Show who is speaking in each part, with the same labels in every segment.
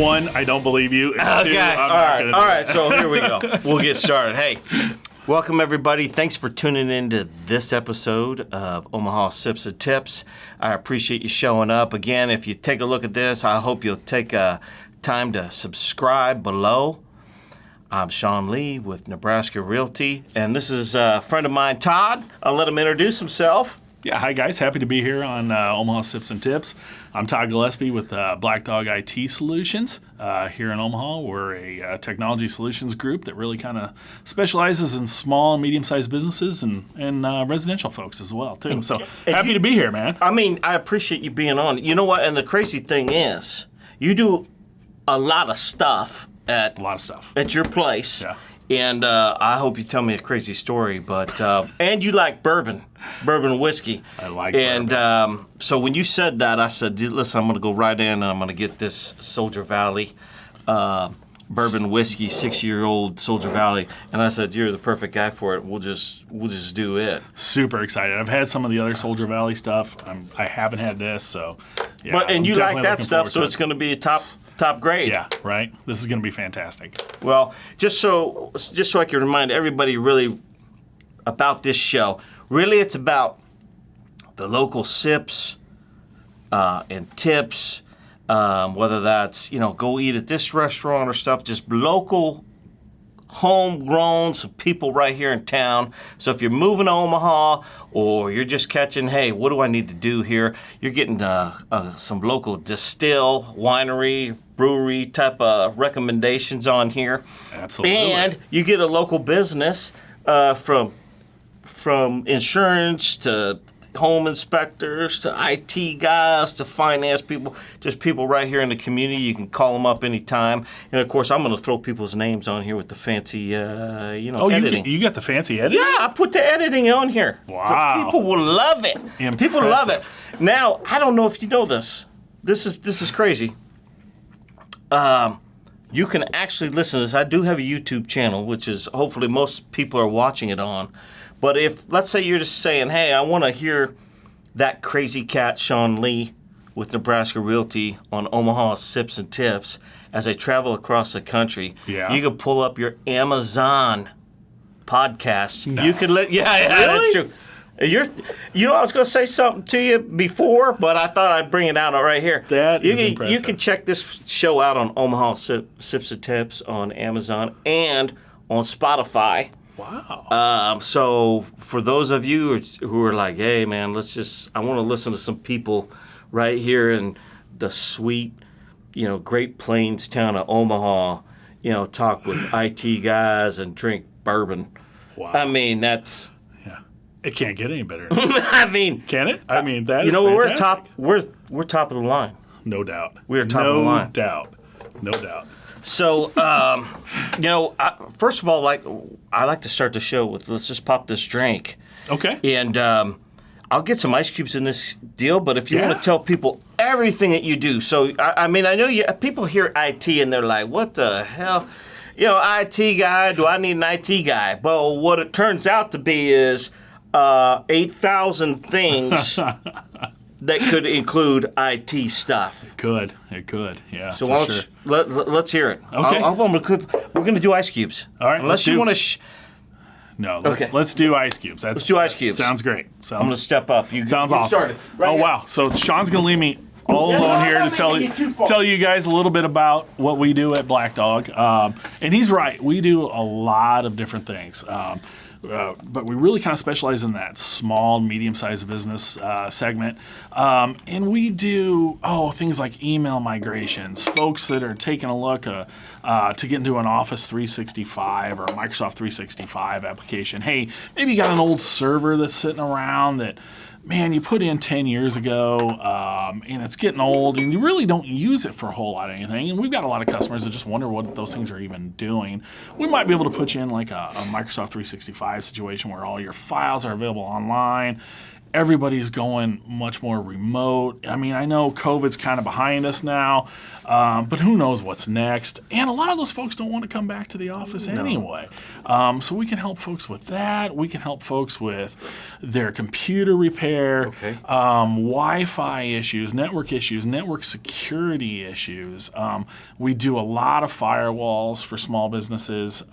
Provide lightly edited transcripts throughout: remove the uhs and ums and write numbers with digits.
Speaker 1: one, I don't believe you. And two, I'm not gonna do
Speaker 2: all right.
Speaker 1: that.
Speaker 2: So here we go. We'll get started. Hey, welcome everybody. Thanks for tuning in to this episode of Omaha Sips and Tips. I appreciate you showing up. Again, if you take a look at this, I hope you'll take time to subscribe below. I'm Sean Lee with Nebraska Realty, and this is a friend of mine, Todd. I'll let him introduce himself.
Speaker 1: Yeah, hi guys. Happy to be here on Omaha Sips and Tips. I'm Todd Gillespie with Black Dog IT Soulutions here in Omaha. We're a technology solutions group that really kind of specializes in small and medium-sized businesses and residential folks as well, too. So happy to be here, man.
Speaker 2: I mean, I appreciate you being on. You know what? And the crazy thing is, you do a lot of stuff at your place.
Speaker 1: Yeah.
Speaker 2: And I hope you tell me a crazy story, but and you like bourbon whiskey.
Speaker 1: I like
Speaker 2: and,
Speaker 1: bourbon.
Speaker 2: And so when you said that, I said, listen, I'm going to go right in and I'm going to get this Soldier Valley bourbon whiskey, 6-year-old Soldier Valley. And I said, you're the perfect guy for it. We'll just do it.
Speaker 1: Super excited. I've had some of the other Soldier Valley stuff. I haven't had this, so yeah.
Speaker 2: And you like that stuff, so it's going to be a top grade.
Speaker 1: Yeah, right. This is going to be fantastic.
Speaker 2: Well, just so I can remind everybody really about this show. Really, it's about the local sips and tips, whether that's, go eat at this restaurant or stuff, just local, homegrown, some people right here in town. So if you're moving to Omaha or you're just catching, hey, what do I need to do here? You're getting some local distill, winery, brewery type of recommendations on here.
Speaker 1: Absolutely.
Speaker 2: And you get a local business from insurance to home inspectors to IT guys to finance people, just people right here in the community. You can call them up anytime. And of course, I'm going to throw people's names on here with the fancy, editing.
Speaker 1: You got the fancy editing?
Speaker 2: Yeah, I put the editing on here.
Speaker 1: Wow.
Speaker 2: People will love it.
Speaker 1: Impressive.
Speaker 2: People love it. Now, I don't know if you know this. This is crazy. You can actually listen to this. I do have a YouTube channel, which is hopefully most people are watching it on. But if, let's say you're just saying, hey, I want to hear that crazy cat, Sean Lee, with Nebraska Realty on Omaha Sips and Tips as I travel across the country,
Speaker 1: yeah.
Speaker 2: You can pull up your Amazon podcast.
Speaker 1: No.
Speaker 2: You can
Speaker 1: Really?
Speaker 2: That's true. I was going to say something to you before, but I thought I'd bring it out right here.
Speaker 1: That is impressive.
Speaker 2: You can check this show out on Omaha Sips and Tips on Amazon and on Spotify.
Speaker 1: Wow.
Speaker 2: So for those of you who are like, hey, man, I want to listen to some people right here in the sweet, Great Plains town of Omaha, talk with IT guys and drink bourbon.
Speaker 1: Wow.
Speaker 2: I mean, that's...
Speaker 1: It can't get any better.
Speaker 2: I mean...
Speaker 1: Can it? I mean, that is fantastic.
Speaker 2: We're top of the line.
Speaker 1: No doubt.
Speaker 2: We are top of the line.
Speaker 1: No doubt.
Speaker 2: So, first of all, I like to start the show with, let's just pop this drink.
Speaker 1: Okay.
Speaker 2: And I'll get some ice cubes in this deal, but if you want to tell people everything that you do. So, I know people hear IT and they're like, what the hell? IT guy, do I need an IT guy? Well, what it turns out to be is 8,000 things that could include IT stuff.
Speaker 1: It could, yeah.
Speaker 2: So let's hear it.
Speaker 1: Okay.
Speaker 2: We're going to do ice cubes.
Speaker 1: All right.
Speaker 2: Unless you want to...
Speaker 1: Let's do ice cubes.
Speaker 2: Let's do ice cubes.
Speaker 1: Sounds great.
Speaker 2: I'm going to step up.
Speaker 1: Sounds awesome. Wow. So Sean's going to leave me all alone here to tell you guys a little bit about what we do at Black Dog. And he's right. We do a lot of different things. But we really kind of specialize in that small, medium-sized business segment. And we do, things like email migrations, folks that are taking a look to get into an Office 365 or a Microsoft 365 application. Hey, maybe you got an old server that's sitting around that, man, you put in 10 years ago, and it's getting old, and you really don't use it for a whole lot of anything. And we've got a lot of customers that just wonder what those things are even doing. We might be able to put you in like a Microsoft 365 situation where all your files are available online. Everybody's going much more remote. I mean, I know COVID's kind of behind us now, but who knows what's next. And a lot of those folks don't want to come back to the office anyway. So we can help folks with that. We can help folks with their computer repair, Wi-Fi issues, network security issues. We do a lot of firewalls for small businesses,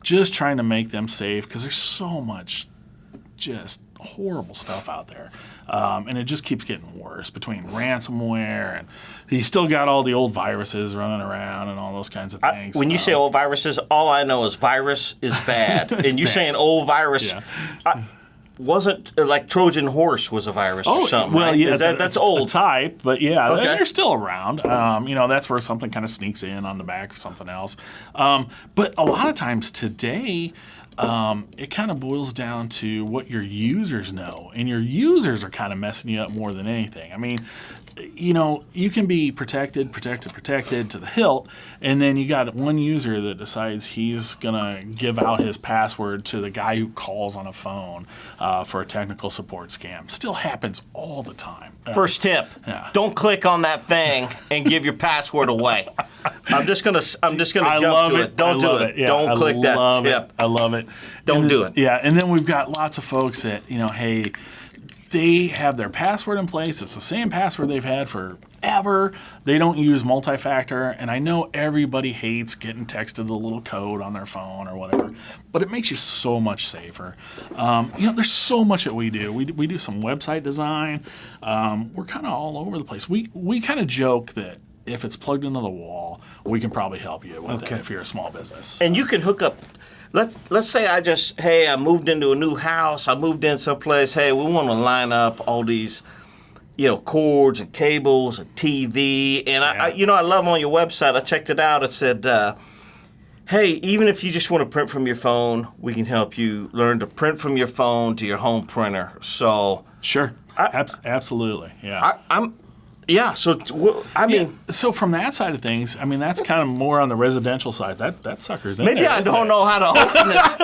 Speaker 1: just trying to make them safe because there's so much just horrible stuff out there. And it just keeps getting worse between ransomware and you still got all the old viruses running around and all those kinds of things.
Speaker 2: When you say old viruses, all I know is virus is bad. And you saying old virus, wasn't like Trojan horse was a virus or something.
Speaker 1: Well,
Speaker 2: right?
Speaker 1: yeah,
Speaker 2: that's old
Speaker 1: a type, but they're still around. That's where something kind of sneaks in on the back of something else. But a lot of times today, it kind of boils down to what your users know, and your users are kind of messing you up more than anything. I mean, you can be protected to the hilt, and then you got one user that decides he's gonna give out his password to the guy who calls on a phone for a technical support scam. Still happens all the time.
Speaker 2: First tip: don't click on that thing and give your password away. I'm just gonna jump to it. Don't do it.
Speaker 1: Yeah,
Speaker 2: don't click that tip.
Speaker 1: I love it.
Speaker 2: Don't do it.
Speaker 1: Yeah, and then we've got lots of folks that hey, they have their password in place. It's the same password they've had forever. They don't use multi-factor, and I know everybody hates getting texted a little code on their phone or whatever, but it makes you so much safer. There's so much that we do. We do some website design. We're kind of all over the place. We kind of joke that if it's plugged into the wall, we can probably help you with it if you're a small business.
Speaker 2: And you can hook up. Let's say I moved into a new house. I moved in someplace. Hey, we want to line up all these, cords and cables and TV. And I love on your website. I checked it out. It said, hey, even if you just want to print from your phone, we can help you learn to print from your phone to your home printer. So
Speaker 1: sure, absolutely, yeah.
Speaker 2: So
Speaker 1: from that side of things, I mean, that's kind of more on the residential side. That sucker's in
Speaker 2: maybe
Speaker 1: there.
Speaker 2: I don't know how to open this.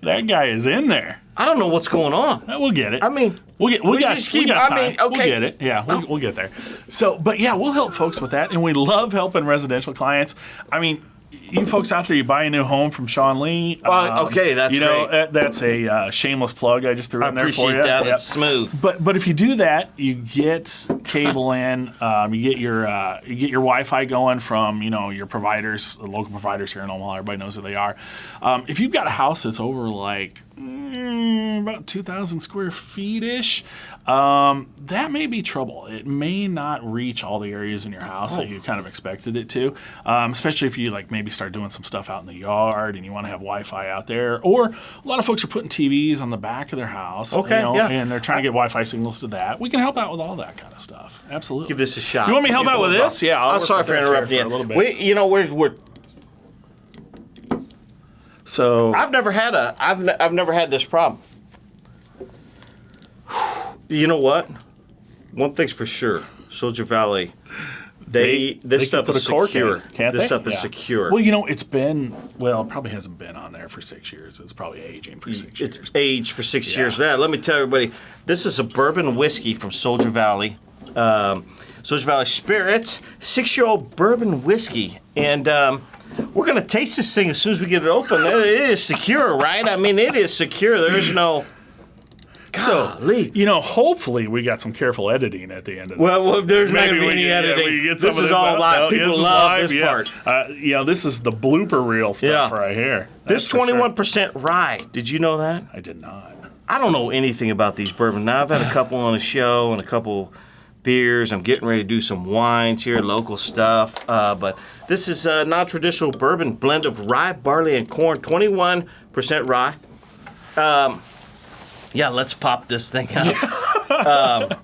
Speaker 1: That guy is in there.
Speaker 2: I don't know what's going on.
Speaker 1: We'll get it.
Speaker 2: I mean,
Speaker 1: we got time.
Speaker 2: okay.
Speaker 1: We'll get it. Yeah, we'll get there. So, but yeah, we'll help folks with that, and we love helping residential clients. I mean, you folks out there, you buy a new home from Sean Lee.
Speaker 2: That's great.
Speaker 1: That's a shameless plug I just threw in there for you.
Speaker 2: I appreciate that. It's smooth.
Speaker 1: But if you do that, you get cable in. You get your Wi-Fi going from your providers, the local providers here in Omaha. Everybody knows who they are. If you've got a house that's over like about 2,000 square feet ish, that may be trouble. It may not reach all the areas in your house that you kind of expected it to, especially if you maybe start doing some stuff out in the yard and you want to have Wi-Fi out there. Or a lot of folks are putting TVs on the back of their house, and they're trying to get Wi-Fi signals to that. We can help out with all that kind of stuff. Absolutely.
Speaker 2: Give this a shot.
Speaker 1: You want me to help out with this? Yeah.
Speaker 2: I'm sorry for interrupting you.
Speaker 1: A little bit.
Speaker 2: We're
Speaker 1: So
Speaker 2: I've never had this problem. You know what? One thing's for sure, Soldier Valley. This stuff is secure. This stuff is secure.
Speaker 1: Well, it's been it probably hasn't been on there for 6 years. It's probably aging for 6 years.
Speaker 2: It's aged for 6 years. Let me tell everybody, this is a bourbon whiskey from Soldier Valley. Soldier Valley Spirits, 6-year-old bourbon whiskey, and we're gonna taste this thing as soon as we get it open. It is secure, right? I mean, it is secure. There's no. Golly.
Speaker 1: So, hopefully we got some careful editing at the end of this.
Speaker 2: Well there's not going to be any editing. This is all live. People love this part.
Speaker 1: This is the blooper reel stuff right here.
Speaker 2: This 21% rye. Did you know that?
Speaker 1: I did not.
Speaker 2: I don't know anything about these bourbon. Now, I've had a couple on the show and a couple beers. I'm getting ready to do some wines here, local stuff. But this is a non-traditional bourbon blend of rye, barley, and corn. 21% rye. Let's pop this thing out.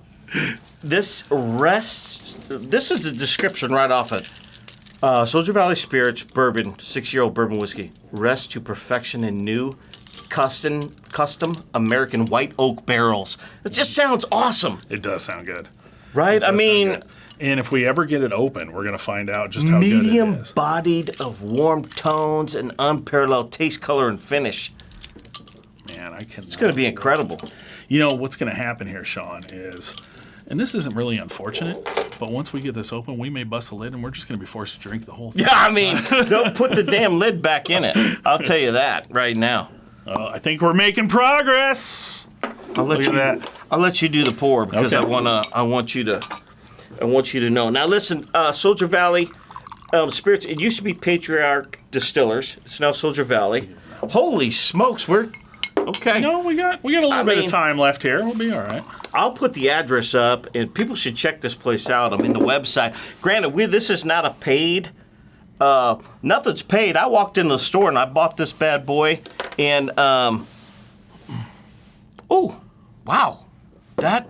Speaker 2: This is the description right off it. Soldier Valley Spirits Bourbon, 6-year-old bourbon whiskey. Rests to perfection in new, custom American white oak barrels. It just sounds awesome.
Speaker 1: It does sound good.
Speaker 2: Right? I mean...
Speaker 1: And if we ever get it open, we're going to find out just how good it is.
Speaker 2: Medium-bodied of warm tones and unparalleled taste, color, and finish.
Speaker 1: Man,
Speaker 2: It's going to be incredible.
Speaker 1: You know, what's going to happen here, Sean, is, and this isn't really unfortunate, but once we get this open, we may bust the lid and we're just going to be forced to drink the whole thing.
Speaker 2: Yeah, I mean, they'll put the damn lid back in it. I'll tell you that right now.
Speaker 1: I think we're making progress.
Speaker 2: I'll let you do the pour because
Speaker 1: Okay.
Speaker 2: I want you to know. Now listen, Soldier Valley Spirits. It used to be Patriarch Distillers. It's now Soldier Valley. Holy smokes, we're okay.
Speaker 1: No, we got a little bit of time left here. We'll be all right.
Speaker 2: I'll put the address up, and people should check this place out. I mean, the website. Granted, this is not a paid. Nothing's paid. I walked in the store and I bought this bad boy, and oh, wow, that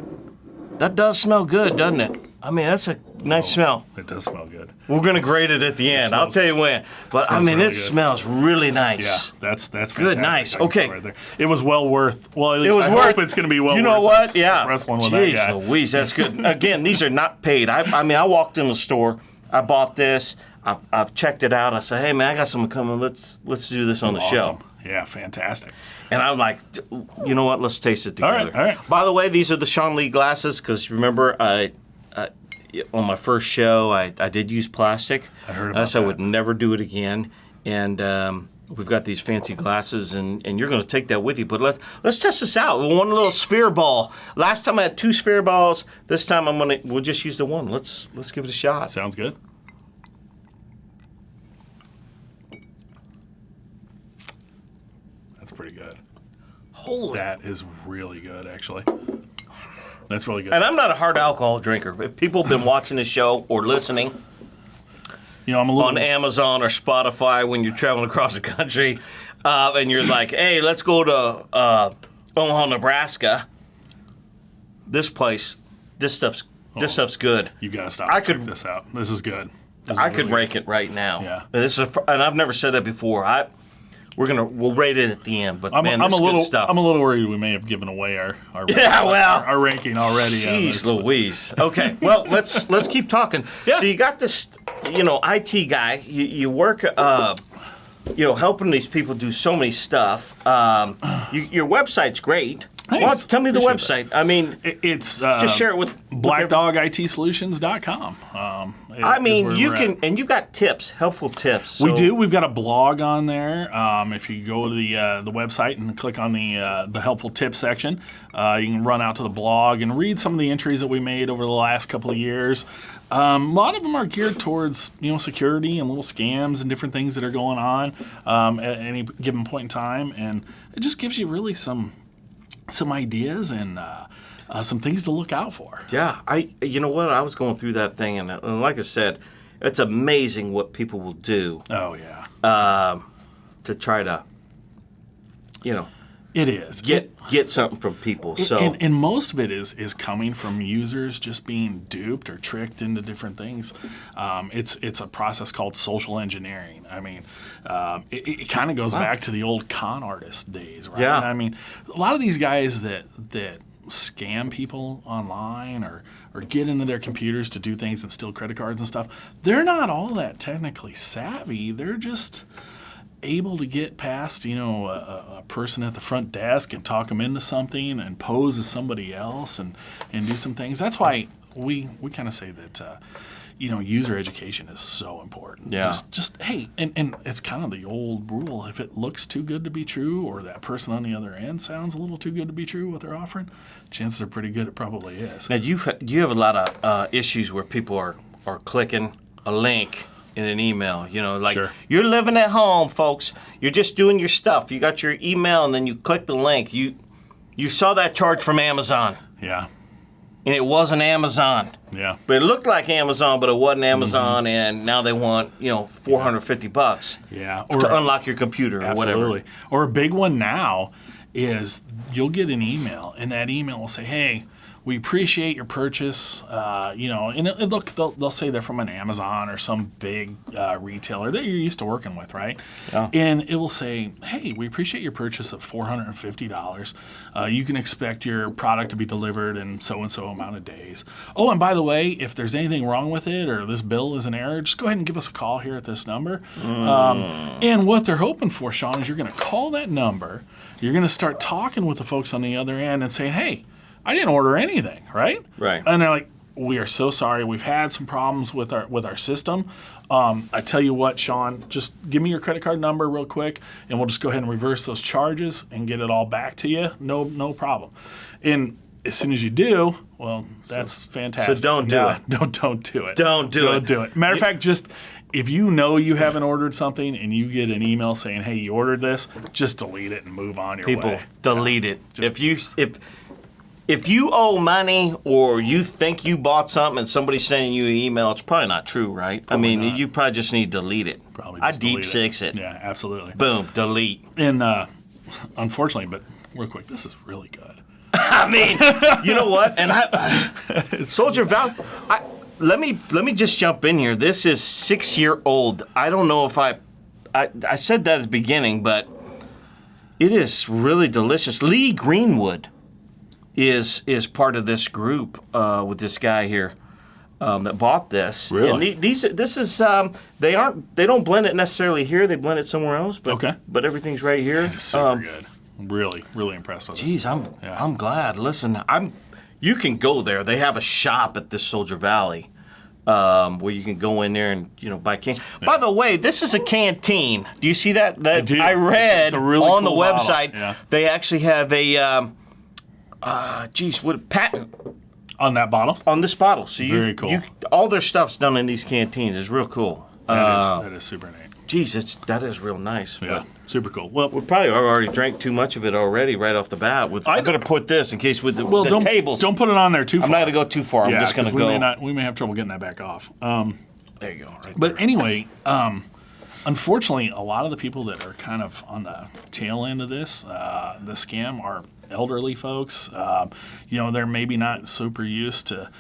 Speaker 2: does smell good, doesn't it? I mean, that's a nice smell.
Speaker 1: It does smell good.
Speaker 2: We're gonna grade it at the end. I'll tell you when. But I mean, it smells really nice.
Speaker 1: Yeah, that's
Speaker 2: good, nice. Okay,
Speaker 1: right there. It was well worth. Well, at least
Speaker 2: it was
Speaker 1: I
Speaker 2: worth.
Speaker 1: hope it's going to be well.
Speaker 2: You know
Speaker 1: worth
Speaker 2: what?
Speaker 1: us
Speaker 2: Yeah.
Speaker 1: wrestling with that guy.
Speaker 2: Jeez Louise, that's good. Again, these are not paid. I mean, I walked in the store. I bought this. I've checked it out. I said, hey man, I got something coming. Let's do this on the show.
Speaker 1: Yeah, fantastic.
Speaker 2: And I'm like, you know what? Let's taste it together.
Speaker 1: All right.
Speaker 2: By the way, these are the Sean Lee glasses because remember, on my first show, I did use plastic.
Speaker 1: I heard about
Speaker 2: said
Speaker 1: that.
Speaker 2: I would never do it again. And we've got these fancy glasses, and you're going to take that with you. But let's test this out. One little sphere ball. Last time I had 2 sphere balls. This time we'll just use the one. Let's give it a shot.
Speaker 1: Sounds good. That's pretty good.
Speaker 2: Holy.
Speaker 1: That is really good, actually. That's really good.
Speaker 2: And I'm not a hard alcohol drinker. If people have been watching the show or listening,
Speaker 1: You know, I'm a little
Speaker 2: on Amazon or Spotify when you're traveling across the country, and you're like, hey, let's go to Omaha, Nebraska. This stuff's good.
Speaker 1: You gotta stop.
Speaker 2: I
Speaker 1: Check
Speaker 2: could-
Speaker 1: this out. This is good. This is
Speaker 2: I could
Speaker 1: really
Speaker 2: rank it right now.
Speaker 1: Yeah.
Speaker 2: And I've never said that before. We'll rate it at the end. But man, this is good stuff.
Speaker 1: I'm a little worried we may have given away our our ranking already.
Speaker 2: Jeez Louise. Okay, well let's keep talking.
Speaker 1: Yeah.
Speaker 2: So you got this, IT guy. You work, helping these people do so many stuff. Your website's great.
Speaker 1: Thanks.
Speaker 2: Well, tell me the
Speaker 1: Appreciate
Speaker 2: website. I mean,
Speaker 1: It's
Speaker 2: just share it with
Speaker 1: BlackDogITSolutions.com.
Speaker 2: I mean, you can, and you got tips, helpful tips.
Speaker 1: We
Speaker 2: so-
Speaker 1: do. We've got a blog on there. If you go to the website and click on the helpful tips section, you can run out to the blog and read some of the entries that we made over the last couple of years. A lot of them are geared towards security and little scams and different things that are going on at any given point in time, and it just gives you really some ideas and some things to look out for.
Speaker 2: Yeah, you know what? I was going through that thing, and like I said, it's amazing what people will do
Speaker 1: Oh yeah,
Speaker 2: to try to,
Speaker 1: it is.
Speaker 2: get something from people. So
Speaker 1: And most of it is coming from users just being duped or tricked into different things. It's a process called social engineering. I mean, it kind of goes back to the old con artist days, right?
Speaker 2: Yeah.
Speaker 1: I mean, a lot of these guys that scam people online or get into their computers to do things and steal credit cards and stuff, they're not all that technically savvy. They're just able to get past, a person at the front desk and talk them into something and pose as somebody else and do some things. That's why we kind of say that, user education is so important.
Speaker 2: Yeah.
Speaker 1: Just hey, and it's kind of the old rule. If it looks too good to be true, or that person on the other end sounds a little too good to be true what they're offering, chances are pretty good it probably is.
Speaker 2: now you have a lot of issues where people are clicking a link in an email.
Speaker 1: Sure.
Speaker 2: You're living at home, folks. You're just doing your stuff. You got your email, and then you click the link. You saw that charge from Amazon,
Speaker 1: Yeah.
Speaker 2: and it wasn't Amazon.
Speaker 1: Yeah.
Speaker 2: But it looked like Amazon, but it wasn't Amazon, and now they want $450
Speaker 1: Yeah.
Speaker 2: to unlock your computer or whatever.
Speaker 1: Absolutely. Or a big one now is you'll get an email, and that email will say, hey, we appreciate your purchase. And look, they'll say they're from an Amazon or some big retailer that you're used to working with, right?
Speaker 2: Yeah.
Speaker 1: And it will say, hey, we appreciate your purchase of $450. You can expect your product to be delivered in so-and-so amount of days. Oh, and by the way, if there's anything wrong with it or this bill is an error, just go ahead and give us a call here at this number. And what they're hoping for, Sean, is you're going to call that number. You're going to start talking with the folks on the other end and saying, hey, I didn't order anything, right?
Speaker 2: Right.
Speaker 1: And they're like, we are so sorry. We've had some problems with our system. I tell you what, Sean, just give me your credit card number real quick, and we'll just go ahead and reverse those charges and get it all back to you. No problem. And as soon as you do, well, that's fantastic.
Speaker 2: So don't do it.
Speaker 1: No, don't do it.
Speaker 2: Don't do it.
Speaker 1: Matter of fact, just if you know you haven't ordered something and you get an email saying, hey, you ordered this, just delete it and move on your way.
Speaker 2: People, delete it. If you owe money or you think you bought something and somebody's sending you an email, it's probably not true, right?
Speaker 1: Probably not.
Speaker 2: You probably just need to delete it.
Speaker 1: Probably
Speaker 2: I
Speaker 1: just
Speaker 2: deep
Speaker 1: delete
Speaker 2: six it.
Speaker 1: Yeah, absolutely.
Speaker 2: Boom, delete.
Speaker 1: And unfortunately, but real quick, this is really good.
Speaker 2: I mean, you know what? And Soldier Valley. Let me just jump in here. This is 6-year-old. I don't know if I said that at the beginning, but it is really delicious. Lee Greenwood is part of this group with this guy here that bought this.
Speaker 1: Really?
Speaker 2: And this is they don't blend it necessarily here. They blend it somewhere else. But
Speaker 1: Okay.
Speaker 2: But everything's right here.
Speaker 1: It's super good. Really, really impressed with it.
Speaker 2: Geez, I'm glad. Listen, you can go there. They have a shop at this Soldier Valley where you can go in there and buy can. Yeah. By the way, this is a canteen. Do you see that? I read
Speaker 1: it's a really
Speaker 2: on
Speaker 1: cool
Speaker 2: the website.
Speaker 1: Yeah.
Speaker 2: They actually have a what patent
Speaker 1: On that bottle?
Speaker 2: on this bottle. So
Speaker 1: Very cool.
Speaker 2: all their stuff's done in these canteens. It's real cool.
Speaker 1: That is super neat.
Speaker 2: Geez, that is real nice.
Speaker 1: Yeah,
Speaker 2: But
Speaker 1: super cool. Well,
Speaker 2: we probably already drank too much of it already right off the bat. I better put this in case with the tables.
Speaker 1: Don't put it on there too far.
Speaker 2: I'm not going to go too far. I'm just going to go.
Speaker 1: We may have trouble getting that back off.
Speaker 2: There you go. Right
Speaker 1: But
Speaker 2: there.
Speaker 1: anyway, unfortunately, a lot of the people that are kind of on the tail end of this, the scam, are elderly folks. They're maybe not super used to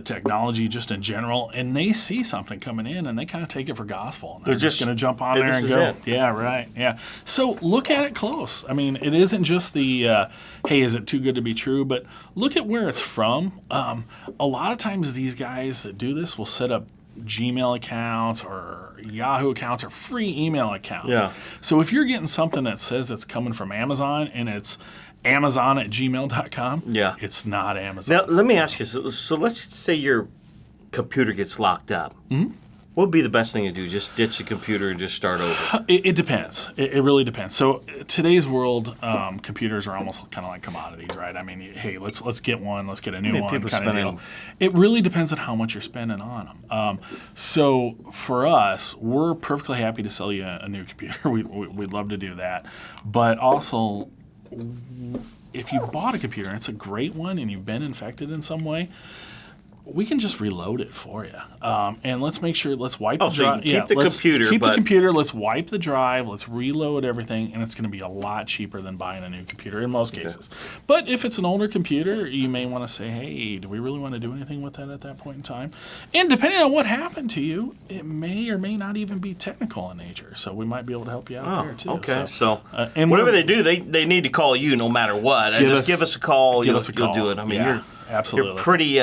Speaker 1: technology just in general, and they see something coming in and they kind of take it for gospel. And they're just going to jump on there and go.
Speaker 2: It.
Speaker 1: Yeah, right. Yeah. So look at it close. I mean, it isn't just the, hey, is it too good to be true? But look at where it's from. A lot of times these guys that do this will set up Gmail accounts or Yahoo accounts or free email accounts.
Speaker 2: Yeah.
Speaker 1: So if you're getting something that says it's coming from Amazon and it's Amazon@gmail.com,
Speaker 2: yeah,
Speaker 1: it's not Amazon.
Speaker 2: Now, let me ask you. So let's say your computer gets locked up. Mm-hmm. What would be the best thing to do? Just ditch the computer and just start over?
Speaker 1: It depends. It really depends. So today's world, computers are almost kind of like commodities, right? I mean, hey, let's get one. Let's get a new one kind of deal. It really depends on how much you're spending on them. So for us, we're perfectly happy to sell you a new computer. We'd love to do that. But also, if you bought a computer and it's a great one and you've been infected in some way, we can just reload it for you. And let's make sure, let's wipe the drive.
Speaker 2: So you can keep the computer.
Speaker 1: Keep the computer, let's wipe the drive, let's reload everything, and it's going to be a lot cheaper than buying a new computer in most cases. But if it's an older computer, you may want to say, hey, do we really want to do anything with that at that point in time? And depending on what happened to you, it may or may not even be technical in nature. So we might be able to help you out there too.
Speaker 2: Okay.
Speaker 1: And
Speaker 2: whatever they do, they need to call you no matter what. Just give us a call. You'll do it. I mean,
Speaker 1: absolutely.
Speaker 2: You're pretty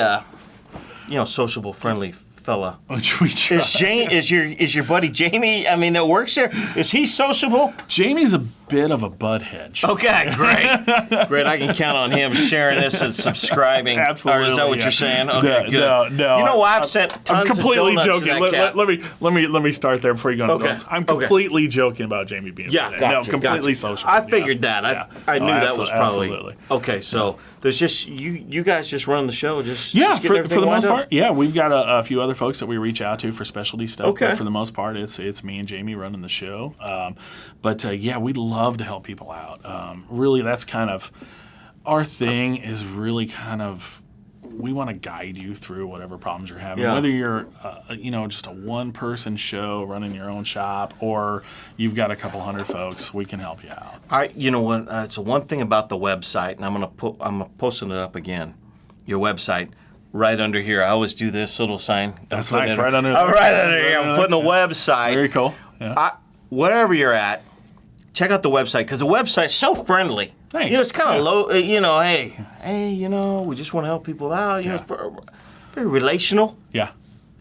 Speaker 2: sociable, friendly fella. Is your buddy Jamie? I mean, that works there. Is he sociable?
Speaker 1: Jamie's a bit of a butthead.
Speaker 2: Okay, great. I can count on him sharing this and subscribing.
Speaker 1: Absolutely.
Speaker 2: Or is that what you're saying? Okay, good.
Speaker 1: No.
Speaker 2: You know what? I've sent tons
Speaker 1: I'm completely
Speaker 2: of donuts
Speaker 1: joking.
Speaker 2: to that cat.
Speaker 1: Let me start there before you go into
Speaker 2: Okay.
Speaker 1: donuts. I'm completely joking about Jamie being a butthead.
Speaker 2: Gotcha,
Speaker 1: completely
Speaker 2: gotcha.
Speaker 1: social.
Speaker 2: I figured that. I knew that was probably
Speaker 1: absolutely.
Speaker 2: Okay. So there's just you guys just run the show. Just
Speaker 1: for the most part. Yeah, we've got a few other folks that we reach out to for specialty stuff.
Speaker 2: Okay.
Speaker 1: But for the most part, it's me and Jamie running the show. But we'd love to help people out. Really, that's kind of our thing. Is really kind of we want to guide you through whatever problems you're having. Yeah. Whether you're just a one-person show running your own shop or you've got a couple hundred folks, we can help you out.
Speaker 2: You know what? It's one thing about the website, and I'm posting it up again. your website right under here. I always do this little sign.
Speaker 1: That's nice, right under
Speaker 2: there. Right under here. I'm putting the website.
Speaker 1: Very cool. Yeah.
Speaker 2: Wherever you're at, check out the website because the website's so friendly.
Speaker 1: Thanks.
Speaker 2: You know, it's kind of low. You know, hey, you know, we just want to help people out. You know, very relational.
Speaker 1: Yeah.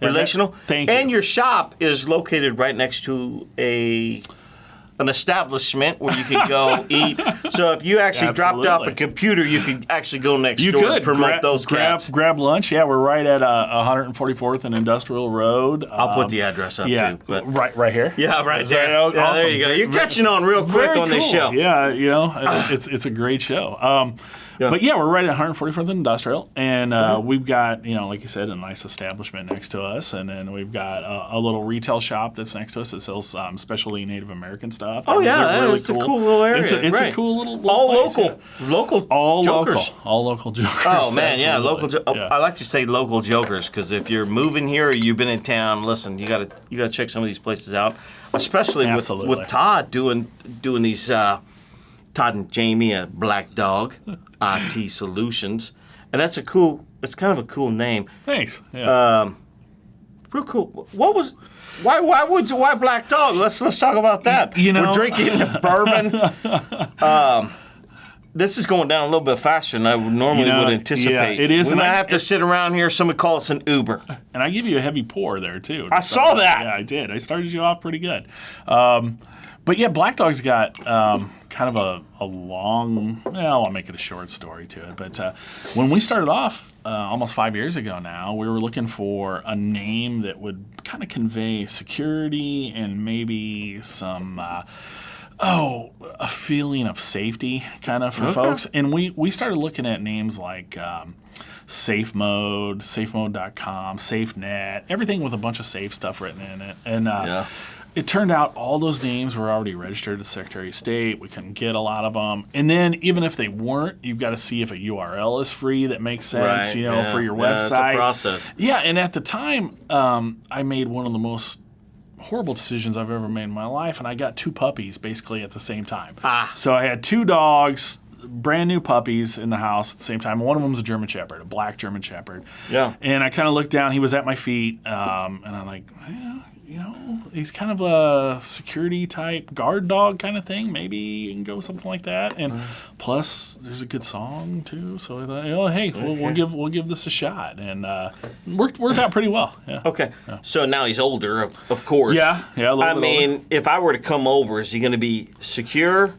Speaker 2: Relational.
Speaker 1: Thank you.
Speaker 2: And your shop is located right next to an establishment where you can go eat. So if you actually dropped off a computer, you could actually go next door and promote those cats.
Speaker 1: Grab lunch. Yeah, we're right at 144th and Industrial Road.
Speaker 2: I'll put the address up too. But
Speaker 1: right here.
Speaker 2: Yeah, right there.
Speaker 1: Yeah, awesome.
Speaker 2: There you go. You're catching on real quick on this show.
Speaker 1: Yeah, you know, it's a great show. But yeah, we're right at 144th and Industrial, and we've got, you know, like you said, a nice establishment next to us, and then we've got a little retail shop that's next to us that sells specialty Native American stuff.
Speaker 2: Oh yeah, really it's cool. A cool little area.
Speaker 1: It's a cool little
Speaker 2: all
Speaker 1: place,
Speaker 2: local jokers.
Speaker 1: All local jokers.
Speaker 2: Oh man, yeah, local. I like to say local jokers because if you're moving here or you've been in town, listen, you gotta check some of these places out, especially with Todd doing these. Todd and Jamie at Black Dog IT Soulutions, and it's kind of a cool name.
Speaker 1: Thanks. Yeah.
Speaker 2: Real cool. Why Black Dog? Let's talk about that.
Speaker 1: You know,
Speaker 2: we're drinking bourbon. This is going down a little bit faster than I normally would anticipate.
Speaker 1: Yeah, it is.
Speaker 2: We might have to sit around here. Somebody call us an Uber.
Speaker 1: And I give you a heavy pour there too.
Speaker 2: I saw that.
Speaker 1: Yeah, I did. I started you off pretty good. But yeah, Black Dog's got kind of a long, I'll make it a short story to it. But when we started off almost 5 years ago now, we were looking for a name that would kind of convey security and maybe some, a feeling of safety kind of for folks. And we started looking at names like Safe Mode, safemode.com, SafeNet, everything with a bunch of safe stuff written in it. And it turned out all those names were already registered to the Secretary of State. We couldn't get a lot of them. And then even if they weren't, you've got to see if a URL is free that makes sense, for your website.
Speaker 2: It's a process.
Speaker 1: Yeah, and at the time, I made one of the most horrible decisions I've ever made in my life, and I got 2 puppies basically at the same time. So I had 2 dogs, brand new puppies in the house at the same time. One of them was a German Shepherd, a black German Shepherd. Yeah. And I kind of looked down. He was at my feet, and I'm like, he's kind of a security type guard dog kind of thing. Maybe you can go with something like that. And plus, there's a good song too. So I thought, hey, we'll give this a shot, and worked out pretty well. Yeah.
Speaker 2: Okay. Yeah. So now he's older, of course.
Speaker 1: Yeah. I
Speaker 2: mean,
Speaker 1: older.
Speaker 2: If I were to come over, is he going to be secure?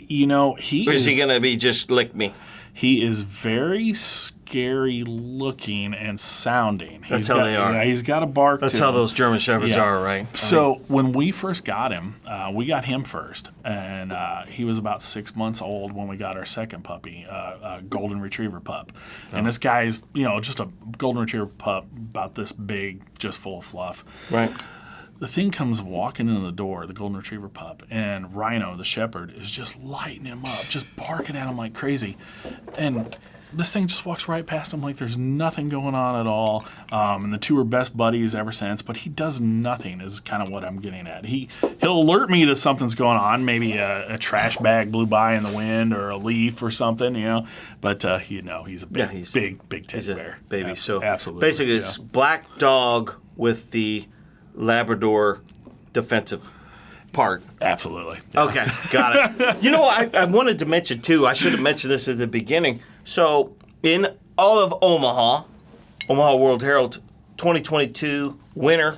Speaker 1: He
Speaker 2: is he going to be just lick me?
Speaker 1: He is very scary looking and sounding.
Speaker 2: That's how they are.
Speaker 1: Yeah, he's got a bark.
Speaker 2: That's how those German Shepherds are, right?
Speaker 1: So when we first got him, we got him first, and he was about 6 months old when we got our second puppy, a golden retriever pup. And this guy's, just a golden retriever pup about this big, just full of fluff.
Speaker 2: Right.
Speaker 1: The thing comes walking in the door, the golden retriever pup, and Rhino, the shepherd, is just lighting him up, just barking at him like crazy. And this thing just walks right past him like there's nothing going on at all. And the 2 are best buddies ever since, but he does nothing is kind of what I'm getting at. He'll alert me to something's going on, maybe a trash bag blew by in the wind or a leaf or something, but he's a big teddy bear.
Speaker 2: Baby.
Speaker 1: Absolutely.
Speaker 2: Basically it's Black Dog with the Labrador defensive part.
Speaker 1: Absolutely.
Speaker 2: Yeah. Okay, got it. I wanted to mention too, I should have mentioned this at the beginning. So in all of Omaha World Herald 2022 winner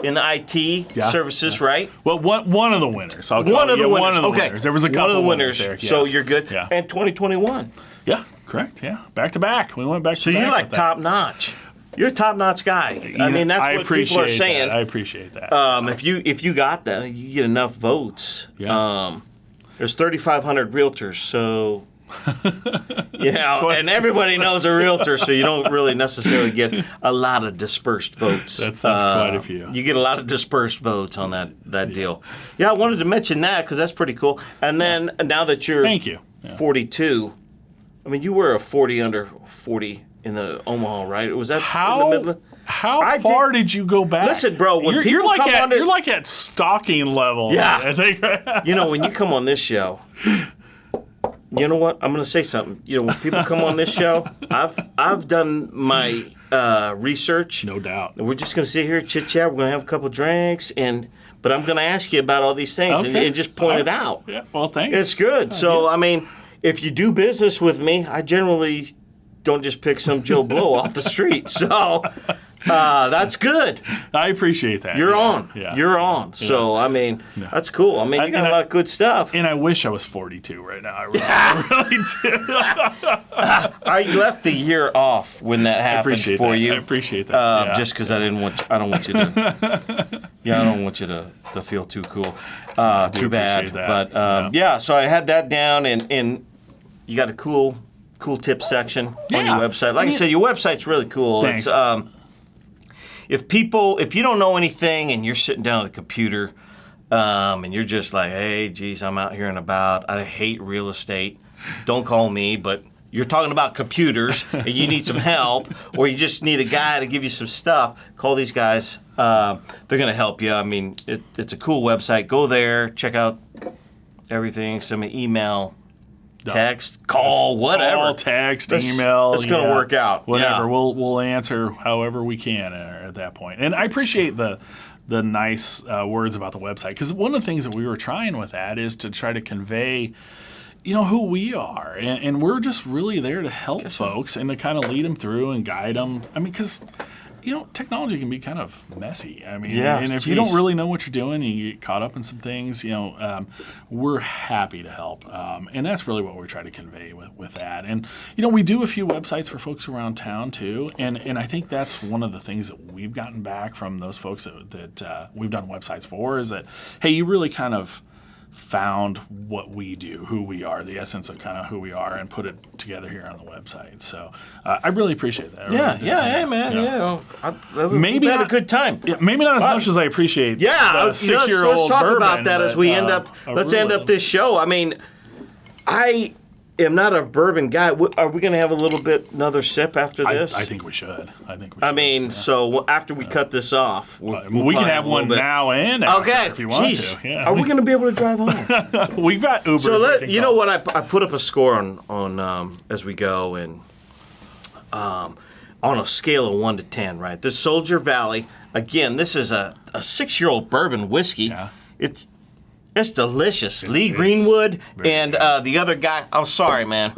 Speaker 2: in the IT services, right?
Speaker 1: Well, one of the winners.
Speaker 2: One of the winners.
Speaker 1: Winners. There was a couple
Speaker 2: one of the winners.
Speaker 1: There. Yeah.
Speaker 2: So you're good.
Speaker 1: Yeah.
Speaker 2: And 2021.
Speaker 1: Yeah, correct. Yeah, back to back. We went back to back.
Speaker 2: So you're like top notch. You're a top-notch guy. I mean, that's what people are saying.
Speaker 1: I appreciate that.
Speaker 2: If you got that, you get enough votes.
Speaker 1: Yeah.
Speaker 2: There's 3,500 realtors, so and everybody knows a realtor, so you don't really necessarily get a lot of dispersed votes.
Speaker 1: That's quite a few.
Speaker 2: You get a lot of dispersed votes on that deal. Yeah, I wanted to mention that because that's pretty cool. And then now that you're 42, I mean, you were a 40 under 40. In the Omaha, right? Was that in the Midland?
Speaker 1: How far did you go back?
Speaker 2: Listen, bro, when
Speaker 1: you're like at stalking level.
Speaker 2: Yeah.
Speaker 1: I think.
Speaker 2: When you come on this show, you know what? I'm going to say something. You know, when people come on this show, I've done my research.
Speaker 1: No doubt.
Speaker 2: And we're just going to sit here, chit chat. We're going to have a couple drinks, but I'm going to ask you about all these things and just point it out.
Speaker 1: Yeah. Well, thanks.
Speaker 2: It's good. So, I mean, if you do business with me, I generally don't just pick some Joe Blow off the street. So that's good.
Speaker 1: I appreciate that.
Speaker 2: You're on.
Speaker 1: Yeah.
Speaker 2: You're on. So, I mean, that's cool. I mean, you got a lot of good stuff.
Speaker 1: And I wish I was 42 right now. I really do.
Speaker 2: I left the year off when that happened for you.
Speaker 1: I appreciate that.
Speaker 2: Just because I don't want you to. I don't want you to feel too cool. Too bad.
Speaker 1: That.
Speaker 2: But so I had that down, and you got a cool tip section on your website. Like I said, your website's really cool.
Speaker 1: Thanks.
Speaker 2: It's if you don't know anything and you're sitting down at the computer, and you're just like, hey, geez, I'm out here and about. I hate real estate. Don't call me, but you're talking about computers and you need some help, or you just need a guy to give you some stuff, call these guys. They're going to help you. I mean, it's a cool website. Go there, check out everything, send me an email, text, call, whatever.
Speaker 1: Call, text, email.
Speaker 2: It's going to work out.
Speaker 1: Whatever.
Speaker 2: Yeah.
Speaker 1: We'll answer however we can at that point. And I appreciate the nice words about the website, because one of the things that we were trying with that is to try to convey, who we are. And we're just really there to help folks and to kind of lead them through and guide them. I mean, because, technology can be kind of messy. I mean, and if you don't really know what you're doing and you get caught up in some things, we're happy to help. And that's really what we're trying to convey with that. And, we do a few websites for folks around town too. And I think that's one of the things that we've gotten back from those folks that we've done websites for is that, hey, you really kind of found what we do, who we are, the essence of kind of who we are, and put it together here on the website. So I really appreciate that.
Speaker 2: Hey, man. Maybe had a good time.
Speaker 1: Yeah, maybe not as much as I appreciate.
Speaker 2: The 6-year-old
Speaker 1: let's
Speaker 2: talk
Speaker 1: bourbon,
Speaker 2: about that as we end up. Let's end up this show. I mean, I am not a bourbon guy. Are we going to have a little bit another sip after this?
Speaker 1: I think we should.
Speaker 2: I mean, so after we cut this off,
Speaker 1: we can have one now and after if you want to. Yeah.
Speaker 2: Are we going to be able to drive home?
Speaker 1: We've got Ubers.
Speaker 2: So you know what? I put up a score on as we go, and on a scale of 1 to 10, right? This Soldier Valley, again, this is a 6-year-old bourbon whiskey.
Speaker 1: Yeah.
Speaker 2: It's delicious. Lee Greenwood and the other guy. I'm sorry, man.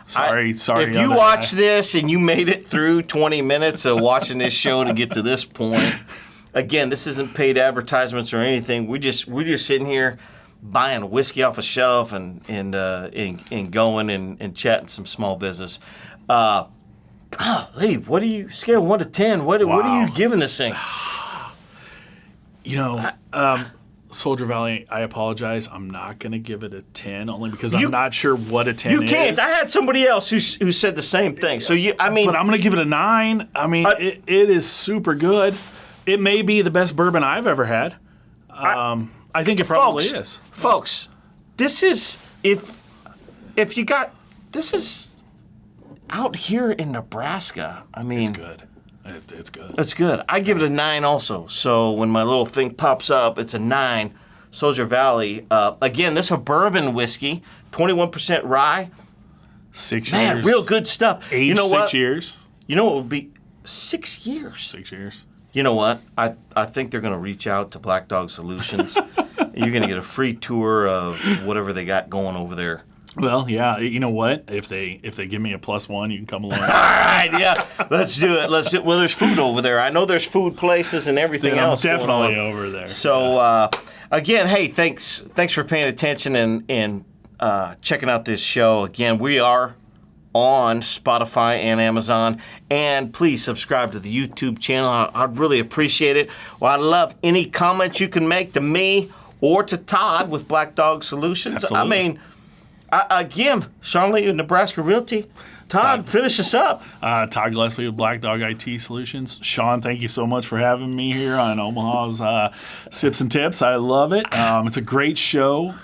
Speaker 1: Sorry.
Speaker 2: If you watch this and you made it through 20 minutes of watching this show to get to this point, again, this isn't paid advertisements or anything. We're just sitting here buying whiskey off a shelf and going and chatting some small business. Lee, what do you scale 1 to 10? What are you giving this thing?
Speaker 1: Soldier Valley, I apologize. I'm not going to give it a 10, only because I'm not sure what a 10 is.
Speaker 2: You can't. I had somebody else who said the same thing. So but
Speaker 1: I'm going to give it a 9. I mean, it is super good. It may be the best bourbon I've ever had. I think it probably is.
Speaker 2: Folks, this is if you got this is out here in Nebraska. I mean,
Speaker 1: it's good. It's good.
Speaker 2: It's good. I give it a 9 also. So when my little thing pops up, it's a 9. Soldier Valley. Again, this is a bourbon whiskey, 21% rye.
Speaker 1: 6 years.
Speaker 2: Man, real good stuff.
Speaker 1: Aged 6 years.
Speaker 2: You know what would be 6 years?
Speaker 1: 6 years.
Speaker 2: You know what? I think they're going to reach out to Black Dog Solutions. You're going to get a free tour of whatever they got going over there.
Speaker 1: Well, yeah. You know what? If they give me a +1, you can come along.
Speaker 2: All right, yeah. Let's do it. Well, there's food over there. I know there's food places and everything else.
Speaker 1: Definitely over there.
Speaker 2: So again, hey, thanks for paying attention and checking out this show. Again, we are on Spotify and Amazon, and please subscribe to the YouTube channel. I'd really appreciate it. Well, I'd love any comments you can make to me or to Todd with Black Dog Solutions.
Speaker 1: Absolutely.
Speaker 2: I mean. Again, Sean Lee of Nebraska Realty. Todd, finish us up.
Speaker 1: Todd Gillespie with Black Dog IT Soulutions. Sean, thank you so much for having me here on Omaha's Sips and Tips. I love it. It's a great show.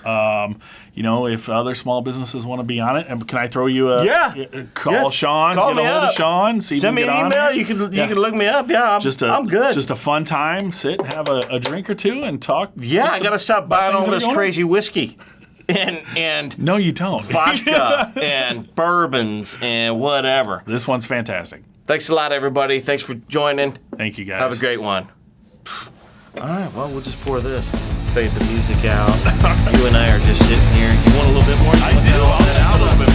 Speaker 1: If other small businesses want to be on it, and can I throw you call Sean?
Speaker 2: Call me up.
Speaker 1: Sean.
Speaker 2: Send me an email. You can look me up. Yeah, I'm good.
Speaker 1: Just a fun time. Sit, have a drink or two, and talk.
Speaker 2: Yeah, I got to stop buying all this crazy whiskey. and
Speaker 1: No, you don't.
Speaker 2: vodka and bourbons and whatever.
Speaker 1: This one's fantastic.
Speaker 2: Thanks a lot, everybody. Thanks for joining.
Speaker 1: Thank you, guys.
Speaker 2: Have a great one. All right, well, we'll just pour this. Fade the music out. You and I are just sitting here. You want a little bit more?
Speaker 1: I do. I'll have a little bit